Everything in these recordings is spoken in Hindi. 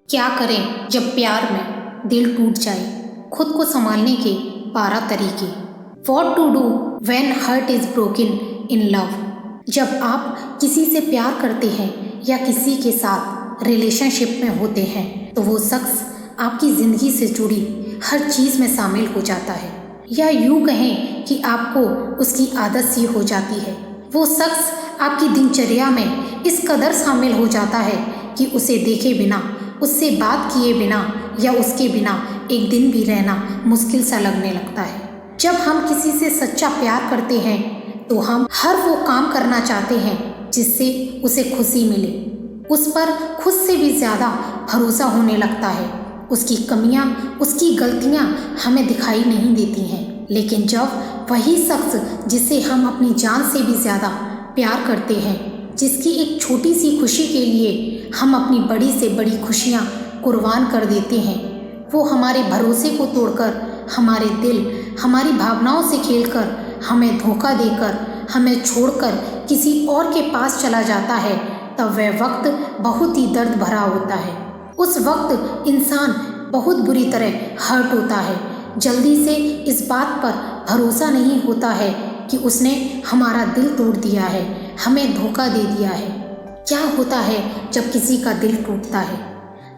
क्या करें जब प्यार में दिल टूट जाए? खुद को संभालने के 12 तरीके। What to do when heart is broken in love? जब आप किसी से प्यार करते हैं या किसी के साथ रिलेशनशिप में होते हैं तो वो शख्स आपकी ज़िंदगी से जुड़ी हर चीज़ में शामिल हो जाता है, या यूँ कहें कि आपको उसकी आदत सी हो जाती है। वो शख्स आपकी दिनचर्या में इस कदर शामिल हो जाता है कि उसे देखे बिना, उससे बात किए बिना या उसके बिना एक दिन भी रहना मुश्किल सा लगने लगता है। जब हम किसी से सच्चा प्यार करते हैं तो हम हर वो काम करना चाहते हैं जिससे उसे खुशी मिले। उस पर खुद से भी ज़्यादा भरोसा होने लगता है। उसकी कमियां, उसकी गलतियां हमें दिखाई नहीं देती हैं। लेकिन जब वही शख्स जिसे हम अपनी जान से भी ज़्यादा प्यार करते हैं, जिसकी एक छोटी सी खुशी के लिए हम अपनी बड़ी से बड़ी खुशियां कुर्बान कर देते हैं, वो हमारे भरोसे को तोड़कर, हमारे दिल, हमारी भावनाओं से खेलकर, हमें धोखा देकर, हमें छोड़कर किसी और के पास चला जाता है, तब वह वक्त बहुत ही दर्द भरा होता है। उस वक्त इंसान बहुत बुरी तरह हर्ट होता है। जल्दी से इस बात पर भरोसा नहीं होता है कि उसने हमारा दिल तोड़ दिया है, हमें धोखा दे दिया है। क्या होता है जब किसी का दिल टूटता है?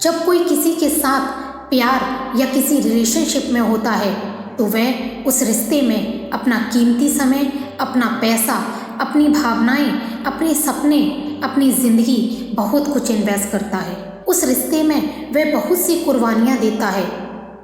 जब कोई किसी के साथ प्यार या किसी रिलेशनशिप में होता है तो वह उस रिश्ते में अपना कीमती समय, अपना पैसा, अपनी भावनाएं, अपने सपने, अपनी ज़िंदगी बहुत कुछ इन्वेस्ट करता है। उस रिश्ते में वह बहुत सी कुर्बानियाँ देता है,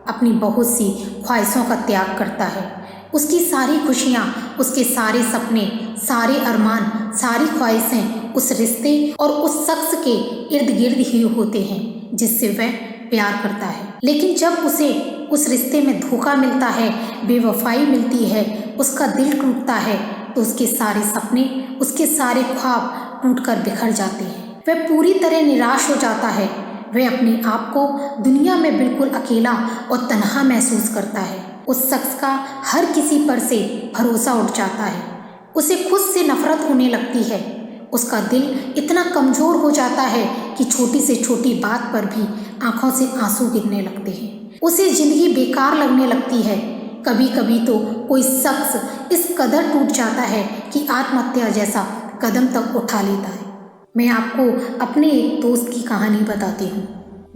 अपनी बहुत सी ख्वाहिशों का त्याग करता है। उसकी सारी खुशियाँ, उसके सारे सपने, सारे अरमान, सारी ख्वाहिशें उस रिश्ते और उस शख्स के इर्द गिर्द ही होते हैं जिससे वह प्यार करता है। लेकिन जब उसे उस रिश्ते में धोखा मिलता है, बेवफाई मिलती है, उसका दिल टूटता है तो उसके सारे सपने, उसके सारे ख्वाब टूटकर बिखर जाते हैं। वह पूरी तरह निराश हो जाता है। वह अपने आप को दुनिया में बिल्कुल अकेला और तन्हा महसूस करता है। उस शख्स का हर किसी पर से भरोसा उठ जाता है। उसे खुद से नफरत होने लगती है। उसका दिल इतना कमज़ोर हो जाता है कि छोटी से छोटी बात पर भी आंखों से आंसू गिरने लगते हैं। उसे ज़िंदगी बेकार लगने लगती है। कभी कभी तो कोई शख्स इस कदर टूट जाता है कि आत्महत्या जैसा कदम तक उठा लेता है। मैं आपको अपने एक दोस्त की कहानी बताती हूँ।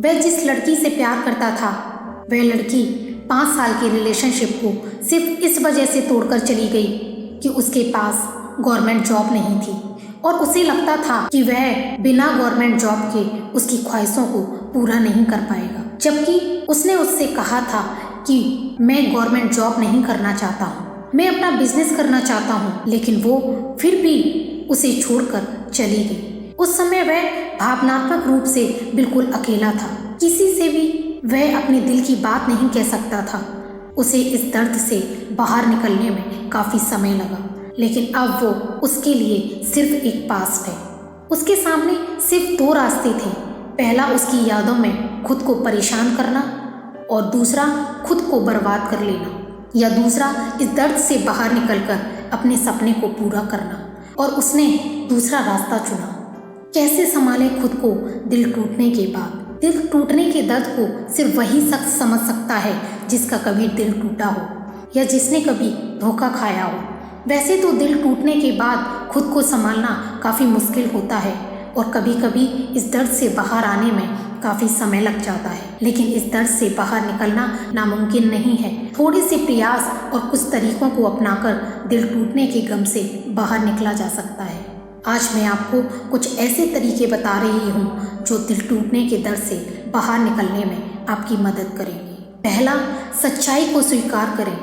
वह जिस लड़की से प्यार करता था, वह लड़की 5 साल के रिलेशनशिप को सिर्फ इस वजह से तोड़कर चली गई कि उसके पास गवर्नमेंट जॉब नहीं थी और उसे लगता था कि वह बिना गवर्नमेंट जॉब के उसकी ख्वाहिशों को पूरा नहीं कर पाएगा। जबकि उसने उससे कहा था कि मैं गवर्नमेंट जॉब नहीं करना चाहता हूँ, मैं अपना बिजनेस करना चाहता हूँ, लेकिन वो फिर भी उसे छोड़कर चली गई। उस समय वह भावनात्मक रूप से बिल्कुल अकेला था। किसी से भी वह अपने दिल की बात नहीं कह सकता था। उसे इस दर्द से बाहर निकलने में काफ़ी समय लगा, लेकिन अब वो उसके लिए सिर्फ एक पास्ट है। उसके सामने सिर्फ 2 रास्ते थे। पहला उसकी यादों में खुद को परेशान करना और दूसरा खुद को बर्बाद कर लेना, या दूसरा इस दर्द से बाहर निकलकर अपने सपने को पूरा करना। और उसने दूसरा रास्ता चुना। कैसे संभाले खुद को दिल टूटने के बाद? दिल टूटने के दर्द को सिर्फ वही शख्स समझ सकता है जिसका कभी दिल टूटा हो या जिसने कभी धोखा खाया हो। वैसे तो दिल टूटने के बाद खुद को संभालना काफ़ी मुश्किल होता है और कभी कभी इस दर्द से बाहर आने में काफ़ी समय लग जाता है, लेकिन इस दर्द से बाहर निकलना नामुमकिन नहीं है। थोड़े से प्रयास और कुछ तरीकों को अपनाकर दिल टूटने के गम से बाहर निकला जा सकता है। आज मैं आपको कुछ ऐसे तरीके बता रही हूँ जो दिल टूटने के दर्द से बाहर निकलने में आपकी मदद करेंगे। पहला, सच्चाई को स्वीकार करें।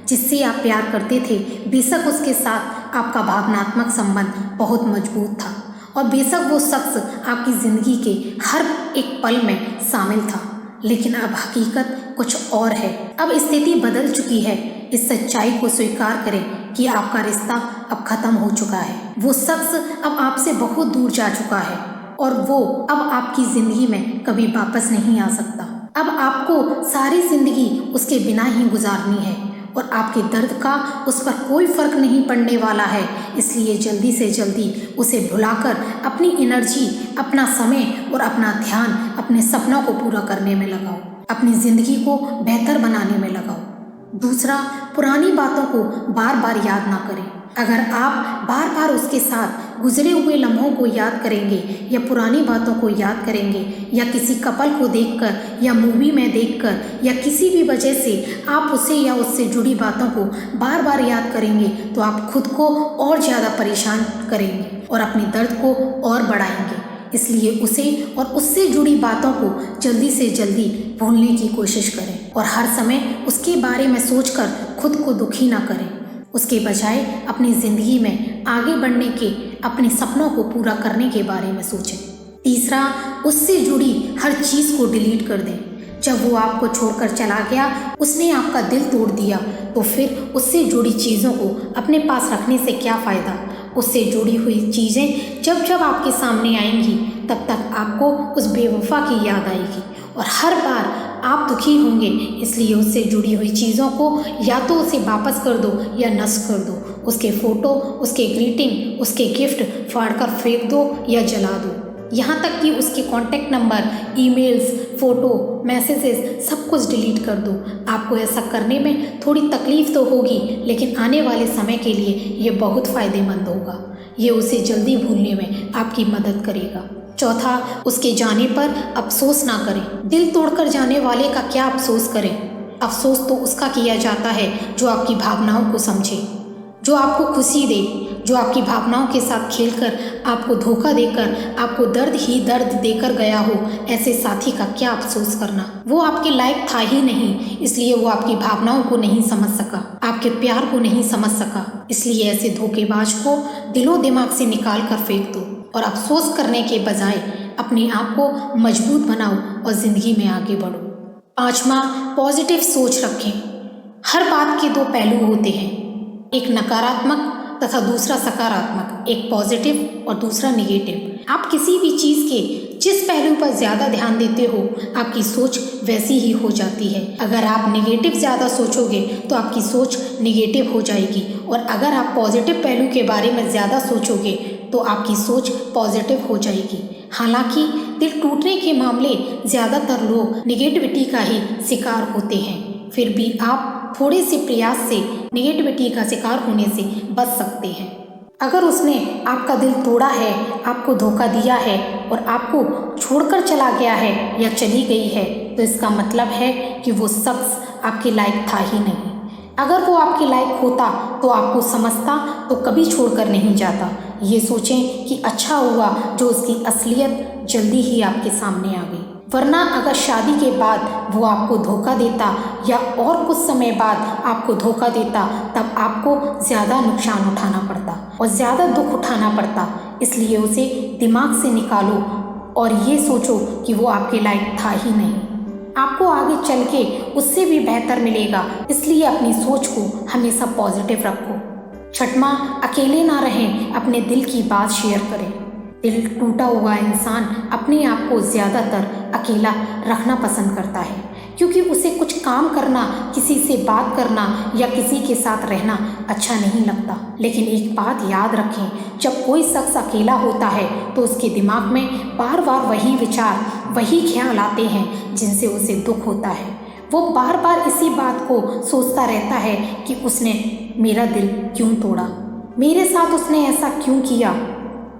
जिससे आप प्यार करते थे, बेशक उसके साथ आपका भावनात्मक संबंध बहुत मजबूत था और बेशक वो शख्स आपकी ज़िंदगी के हर एक पल में शामिल था, लेकिन अब हकीकत कुछ और है। अब स्थिति बदल चुकी है। इस सच्चाई को स्वीकार करें कि आपका रिश्ता अब ख़त्म हो चुका है। वो शख्स अब आपसे बहुत दूर जा चुका है और वो अब आपकी ज़िंदगी में कभी वापस नहीं आ सकता। अब आपको सारी ज़िंदगी उसके बिना ही गुजारनी है और आपके दर्द का उस पर कोई फर्क नहीं पड़ने वाला है। इसलिए जल्दी से जल्दी उसे भुलाकर अपनी एनर्जी, अपना समय और अपना ध्यान अपने सपनों को पूरा करने में लगाओ, अपनी जिंदगी को बेहतर बनाने में लगाओ। दूसरा, पुरानी बातों को बार बार याद ना करें। अगर आप बार बार उसके साथ गुजरे हुए लम्हों को याद करेंगे या पुरानी बातों को याद करेंगे या किसी कपल को देखकर या मूवी में देखकर या किसी भी वजह से आप उसे या उससे जुड़ी बातों को बार बार याद करेंगे तो आप खुद को और ज़्यादा परेशान करेंगे और अपने दर्द को और बढ़ाएंगे। इसलिए उसे और उससे जुड़ी बातों को जल्दी से जल्दी भूलने की कोशिश करें और हर समय उसके बारे में सोचकर खुद को दुखी ना करें। उसके बजाय अपनी ज़िंदगी में आगे बढ़ने के, अपने सपनों को पूरा करने के बारे में सोचें। तीसरा, उससे जुड़ी हर चीज़ को डिलीट कर दें। जब वो आपको छोड़कर चला गया, उसने आपका दिल तोड़ दिया, तो फिर उससे जुड़ी चीज़ों को अपने पास रखने से क्या फ़ायदा। उससे जुड़ी हुई चीज़ें जब जब आपके सामने आएंगी तब तक आपको उस बेवफा की याद आएगी और हर बार आप दुखी होंगे। इसलिए उससे जुड़ी हुई चीज़ों को या तो उसे वापस कर दो या नष्ट कर दो। उसके फ़ोटो, उसके ग्रीटिंग, उसके गिफ्ट फाड़कर फेंक दो या जला दो। यहाँ तक कि उसके contact number, emails, photo, messages सब कुछ डिलीट कर दो। आपको ऐसा करने में थोड़ी तकलीफ़ तो होगी, लेकिन आने वाले समय के लिए ये बहुत फ़ायदेमंद होगा। ये उसे जल्दी भूलने में आपकी मदद करेगा। चौथा, उसके जाने पर अफसोस ना करें। दिल तोड़कर जाने वाले का क्या अफसोस करें। अफसोस तो उसका किया जाता है जो आपकी भावनाओं को समझे, जो आपको खुशी दे, जो आपकी भावनाओं के साथ खेलकर आपको धोखा देकर आपको दर्द ही दर्द देकर गया हो। ऐसे साथी का क्या अफसोस करना। वो आपके लायक था ही नहीं, इसलिए वो आपकी भावनाओं को नहीं समझ सका, आपके प्यार को नहीं समझ सका। इसलिए ऐसे धोखेबाज को दिलो दिमाग से निकाल कर फेंक दो और अफसोस करने के बजाय अपने आप को मजबूत बनाओ और ज़िंदगी में आगे बढ़ो। पाँचवा, पॉजिटिव सोच रखें। हर बात के दो पहलू होते हैं, एक नकारात्मक तथा दूसरा सकारात्मक, एक पॉजिटिव और दूसरा निगेटिव। आप किसी भी चीज़ के जिस पहलू पर ज़्यादा ध्यान देते हो, आपकी सोच वैसी ही हो जाती है। अगर आप निगेटिव ज़्यादा सोचोगे तो आपकी सोच निगेटिव हो जाएगी और अगर आप पॉजिटिव पहलू के बारे में ज़्यादा सोचोगे तो आपकी सोच पॉजिटिव हो जाएगी। हालांकि दिल टूटने के मामले ज़्यादातर लोग निगेटिविटी का ही शिकार होते हैं, फिर भी आप थोड़े से प्रयास से निगेटिविटी का शिकार होने से बच सकते हैं। अगर उसने आपका दिल तोड़ा है, आपको धोखा दिया है और आपको छोड़कर चला गया है या चली गई है, तो इसका मतलब है कि वो शख्स आपके लायक था ही नहीं। अगर वो आपके लायक होता तो आपको समझता तो कभी छोड़कर नहीं जाता। ये सोचें कि अच्छा हुआ जो उसकी असलियत जल्दी ही आपके सामने आ गई, वरना अगर शादी के बाद वो आपको धोखा देता या और कुछ समय बाद आपको धोखा देता, तब आपको ज़्यादा नुकसान उठाना पड़ता और ज़्यादा दुख उठाना पड़ता। इसलिए उसे दिमाग से निकालो और ये सोचो कि वो आपके लायक था ही नहीं। आपको आगे चल के उससे भी बेहतर मिलेगा, इसलिए अपनी सोच को हमेशा पॉजिटिव रखो। छठवां, अकेले ना रहें, अपने दिल की बात शेयर करें। दिल टूटा हुआ इंसान अपने आप को ज़्यादातर अकेला रखना पसंद करता है, क्योंकि उसे कुछ काम करना, किसी से बात करना या किसी के साथ रहना अच्छा नहीं लगता। लेकिन एक बात याद रखें, जब कोई शख्स अकेला होता है तो उसके दिमाग में बार बार वही विचार, वही ख्याल आते हैं जिनसे उसे दुख होता है। वो बार बार इसी बात को सोचता रहता है कि उसने मेरा दिल क्यों तोड़ा, मेरे साथ उसने ऐसा क्यों किया,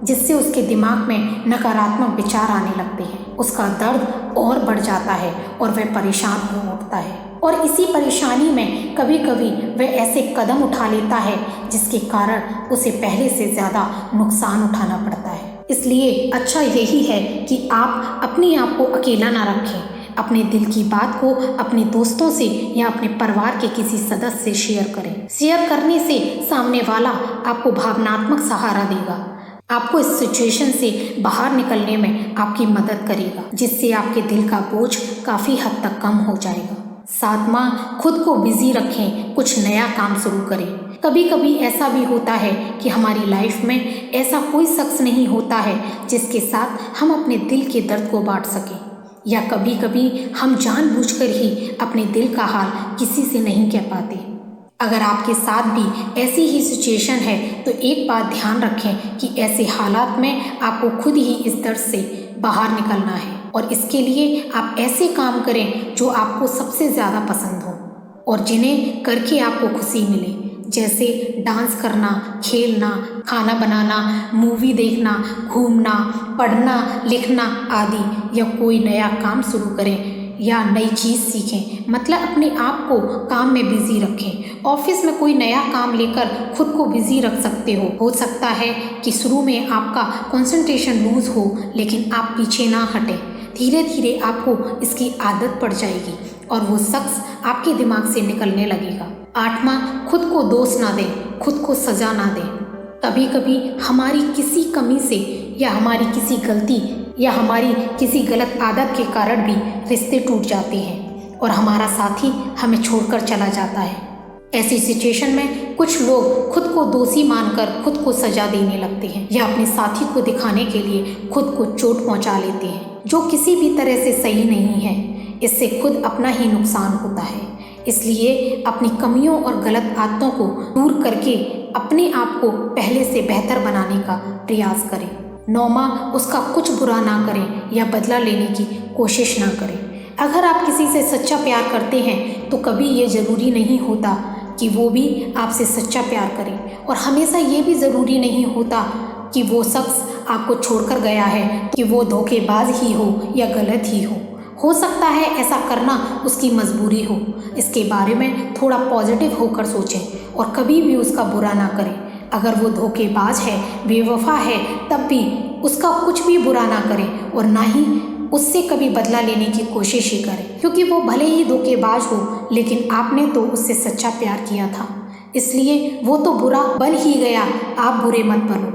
जिससे उसके दिमाग में नकारात्मक विचार आने लगते हैं। उसका दर्द और बढ़ जाता है और वह परेशान हो उठता है और इसी परेशानी में कभी कभी वह ऐसे कदम उठा लेता है जिसके कारण उसे पहले से ज़्यादा नुकसान उठाना पड़ता है। इसलिए अच्छा यही है कि आप अपने आप को अकेला ना रखें। अपने दिल की बात को अपने दोस्तों से या अपने परिवार के किसी सदस्य से शेयर करें। शेयर करने से सामने वाला आपको भावनात्मक सहारा देगा, आपको इस सिचुएशन से बाहर निकलने में आपकी मदद करेगा, जिससे आपके दिल का बोझ काफ़ी हद तक कम हो जाएगा। सातवां, खुद को बिजी रखें, कुछ नया काम शुरू करें। कभी कभी ऐसा भी होता है कि हमारी लाइफ में ऐसा कोई शख्स नहीं होता है जिसके साथ हम अपने दिल के दर्द को बांट सकें, या कभी कभी हम जानबूझकर ही अपने दिल का हाल किसी से नहीं कह पाते। अगर आपके साथ भी ऐसी ही सिचुएशन है तो एक बात ध्यान रखें कि ऐसे हालात में आपको खुद ही इस दर्द से बाहर निकलना है और इसके लिए आप ऐसे काम करें जो आपको सबसे ज़्यादा पसंद हो और जिन्हें करके आपको खुशी मिले, जैसे डांस करना, खेलना, खाना बनाना, मूवी देखना, घूमना, पढ़ना, लिखना आदि, या कोई नया काम शुरू करें या नई चीज़ सीखें। मतलब अपने आप को काम में बिजी रखें। ऑफिस में कोई नया काम लेकर खुद को बिजी रख सकते हो सकता है कि शुरू में आपका कंसंट्रेशन लूज हो, लेकिन आप पीछे ना हटें। धीरे धीरे आपको इसकी आदत पड़ जाएगी और वो शख्स आपके दिमाग से निकलने लगेगा। 8वां, खुद को दोष ना दें, खुद को सजा ना दें। कभी कभी हमारी किसी कमी से या हमारी किसी गलती या हमारी किसी गलत आदत के कारण भी रिश्ते टूट जाते हैं और हमारा साथी हमें छोड़कर चला जाता है। ऐसी सिचुएशन में कुछ लोग खुद को दोषी मानकर खुद को सजा देने लगते हैं या अपने साथी को दिखाने के लिए खुद को चोट पहुंचा लेते हैं, जो किसी भी तरह से सही नहीं है। इससे खुद अपना ही नुकसान होता है। इसलिए अपनी कमियों और गलत आदतों को दूर करके अपने आप को पहले से बेहतर बनाने का प्रयास करें। 9वां, उसका कुछ बुरा ना करें या बदला लेने की कोशिश ना करें। अगर आप किसी से सच्चा प्यार करते हैं तो कभी ये ज़रूरी नहीं होता कि वो भी आपसे सच्चा प्यार करे, और हमेशा ये भी ज़रूरी नहीं होता कि वो शख्स आपको छोड़कर गया है कि वो धोखेबाज ही हो या गलत ही हो सकता है ऐसा करना उसकी मजबूरी हो। इसके बारे में थोड़ा पॉजिटिव होकर सोचें और कभी भी उसका बुरा ना करें। अगर वो धोखेबाज है, बेवफा है, तब भी उसका कुछ भी बुरा ना करें और ना ही उससे कभी बदला लेने की कोशिश ही करें, क्योंकि वो भले ही धोखेबाज हो लेकिन आपने तो उससे सच्चा प्यार किया था, इसलिए वो तो बुरा बन ही गया। आप बुरे मत बनो,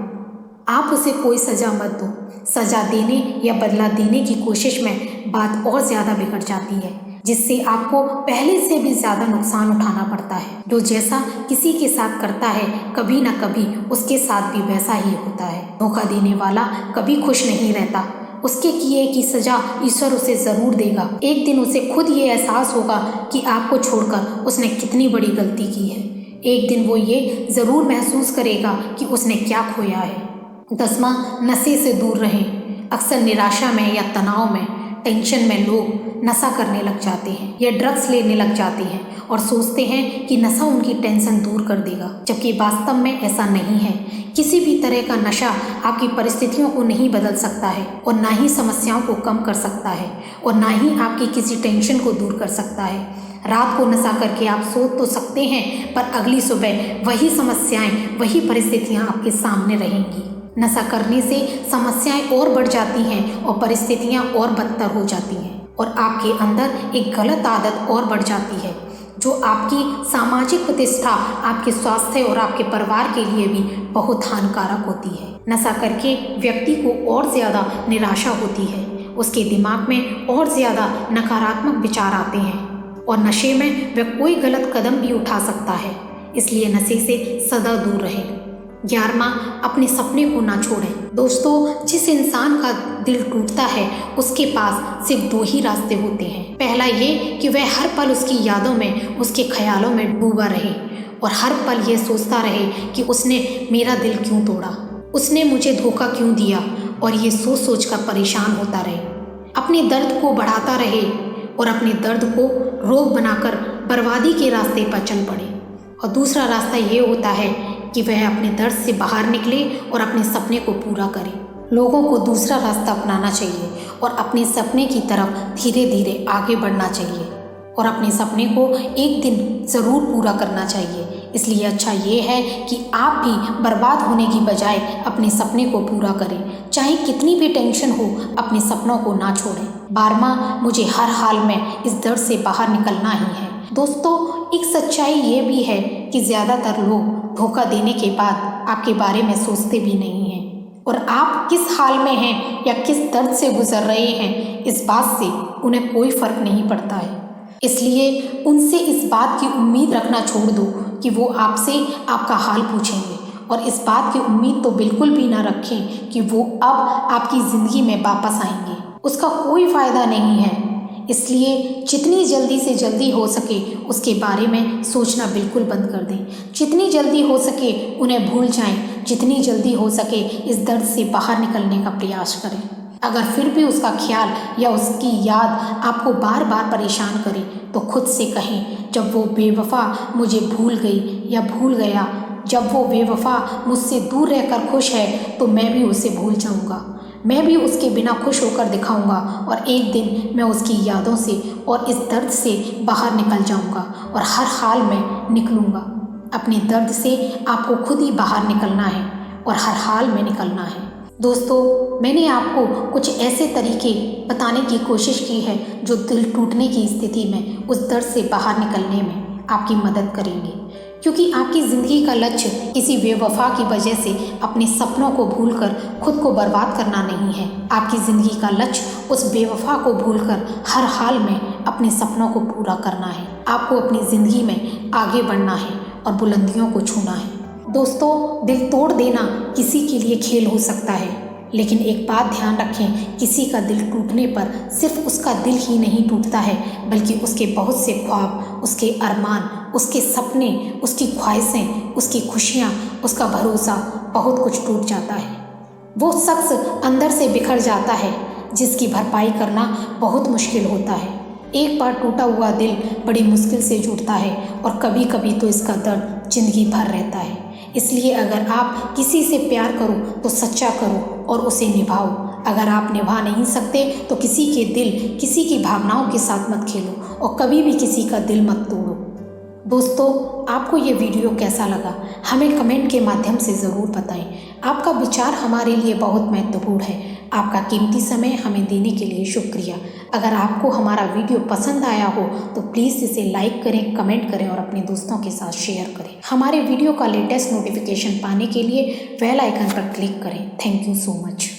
आप उसे कोई सज़ा मत दो। सज़ा देने या बदला देने की कोशिश में बात और ज़्यादा बिगड़ जाती है, जिससे आपको पहले से भी ज़्यादा नुकसान उठाना पड़ता है। जो जैसा किसी के साथ करता है कभी ना कभी उसके साथ भी वैसा ही होता है। धोखा देने वाला कभी खुश नहीं रहता। उसके किए की सज़ा ईश्वर उसे ज़रूर देगा। एक दिन उसे खुद ये एहसास होगा कि आपको छोड़कर उसने कितनी बड़ी गलती की है। एक दिन वो ये ज़रूर महसूस करेगा कि उसने क्या खोया है। 10वां, नशे से दूर रहें। अक्सर निराशा में या तनाव में, टेंशन में लोग नशा करने लग जाते हैं या ड्रग्स लेने लग जाते हैं और सोचते हैं कि नशा उनकी टेंशन दूर कर देगा, जबकि वास्तव में ऐसा नहीं है। किसी भी तरह का नशा आपकी परिस्थितियों को नहीं बदल सकता है और ना ही समस्याओं को कम कर सकता है और ना ही आपकी किसी टेंशन को दूर कर सकता है। रात को नशा करके आप सो तो सकते हैं, पर अगली सुबह वही समस्याएं, वही परिस्थितियां आपके सामने रहेंगी। नशा करने से समस्याएं और बढ़ जाती हैं और परिस्थितियां और बदतर हो जाती हैं और आपके अंदर एक गलत आदत और बढ़ जाती है, जो आपकी सामाजिक प्रतिष्ठा, आपके स्वास्थ्य और आपके परिवार के लिए भी बहुत हानिकारक होती है। नशा करके व्यक्ति को और ज़्यादा निराशा होती है, उसके दिमाग में और ज़्यादा नकारात्मक विचार आते हैं और नशे में वह कोई गलत कदम भी उठा सकता है। इसलिए नशे से सदा दूर रहें। 11वां, अपने सपने को ना छोड़ें। दोस्तों, जिस इंसान का दिल टूटता है उसके पास सिर्फ 2 ही रास्ते होते हैं। पहला ये कि वह हर पल उसकी यादों में, उसके ख्यालों में डूबा रहे और हर पल ये सोचता रहे कि उसने मेरा दिल क्यों तोड़ा, उसने मुझे धोखा क्यों दिया, और ये सोच सोच कर परेशान होता रहे, अपने दर्द को बढ़ाता रहे और अपने दर्द को रोग बनाकर बर्बादी के रास्ते पर चल पड़े। और दूसरा रास्ता ये होता है कि वह अपने दर्द से बाहर निकले और अपने सपने को पूरा करे। लोगों को दूसरा रास्ता अपनाना चाहिए और अपने सपने की तरफ धीरे धीरे आगे बढ़ना चाहिए और अपने सपने को एक दिन ज़रूर पूरा करना चाहिए। इसलिए अच्छा ये है कि आप भी बर्बाद होने की बजाय अपने सपने को पूरा करें, चाहे कितनी भी टेंशन हो, अपने सपनों को ना छोड़ें। 12वां, मुझे हर हाल में इस दर्द से बाहर निकलना ही है। दोस्तों, एक सच्चाई ये भी है कि ज़्यादातर लोग धोखा देने के बाद आपके बारे में सोचते भी नहीं हैं और आप किस हाल में हैं या किस दर्द से गुजर रहे हैं, इस बात से उन्हें कोई फ़र्क नहीं पड़ता है। इसलिए उनसे इस बात की उम्मीद रखना छोड़ दो कि वो आपसे आपका हाल पूछेंगे, और इस बात की उम्मीद तो बिल्कुल भी ना रखें कि वो अब आपकी ज़िंदगी में वापस आएंगे। उसका कोई फ़ायदा नहीं है। इसलिए जितनी जल्दी से जल्दी हो सके उसके बारे में सोचना बिल्कुल बंद कर दें। जितनी जल्दी हो सके उन्हें भूल जाएं। जितनी जल्दी हो सके इस दर्द से बाहर निकलने का प्रयास करें। अगर फिर भी उसका ख्याल या उसकी याद आपको बार बार परेशान करे तो खुद से कहें, जब वो बेवफा मुझे भूल गई या भूल गया, जब वो बेवफा मुझसे दूर रहकर खुश है तो मैं भी उसे भूल जाऊंगा। मैं भी उसके बिना खुश होकर दिखाऊंगा और एक दिन मैं उसकी यादों से और इस दर्द से बाहर निकल जाऊंगा और हर हाल में निकलूंगा। अपने दर्द से आपको खुद ही बाहर निकलना है और हर हाल में निकलना है। दोस्तों, मैंने आपको कुछ ऐसे तरीके बताने की कोशिश की है जो दिल टूटने की स्थिति में उस दर्द से बाहर निकलने में आपकी मदद करेंगे, क्योंकि आपकी ज़िंदगी का लक्ष्य किसी बेवफा की वजह से अपने सपनों को भूलकर खुद को बर्बाद करना नहीं है। आपकी ज़िंदगी का लक्ष्य उस बेवफा को भूलकर हर हाल में अपने सपनों को पूरा करना है। आपको अपनी ज़िंदगी में आगे बढ़ना है और बुलंदियों को छूना है। दोस्तों, दिल तोड़ देना किसी के लिए खेल हो सकता है, लेकिन एक बात ध्यान रखें, किसी का दिल टूटने पर सिर्फ उसका दिल ही नहीं टूटता है, बल्कि उसके बहुत से ख्वाब, उसके अरमान, उसके सपने, उसकी ख्वाहिशें, उसकी खुशियाँ, उसका भरोसा, बहुत कुछ टूट जाता है। वो शख्स अंदर से बिखर जाता है जिसकी भरपाई करना बहुत मुश्किल होता है। एक बार टूटा हुआ दिल बड़ी मुश्किल से जुड़ता है और कभी कभी तो इसका दर्द जिंदगी भर रहता है। इसलिए अगर आप किसी से प्यार करो तो सच्चा करो और उसे निभाओ। अगर आप निभा नहीं सकते तो किसी के दिल, किसी की भावनाओं के साथ मत खेलो और कभी भी किसी का दिल मत तोड़ो। दोस्तों, आपको ये वीडियो कैसा लगा हमें कमेंट के माध्यम से ज़रूर बताएं। आपका विचार हमारे लिए बहुत महत्वपूर्ण है। आपका कीमती समय हमें देने के लिए शुक्रिया। अगर आपको हमारा वीडियो पसंद आया हो तो प्लीज़ इसे लाइक करें, कमेंट करें और अपने दोस्तों के साथ शेयर करें। हमारे वीडियो का लेटेस्ट नोटिफिकेशन पाने के लिए बेल आइकन पर क्लिक करें। Thank you so much.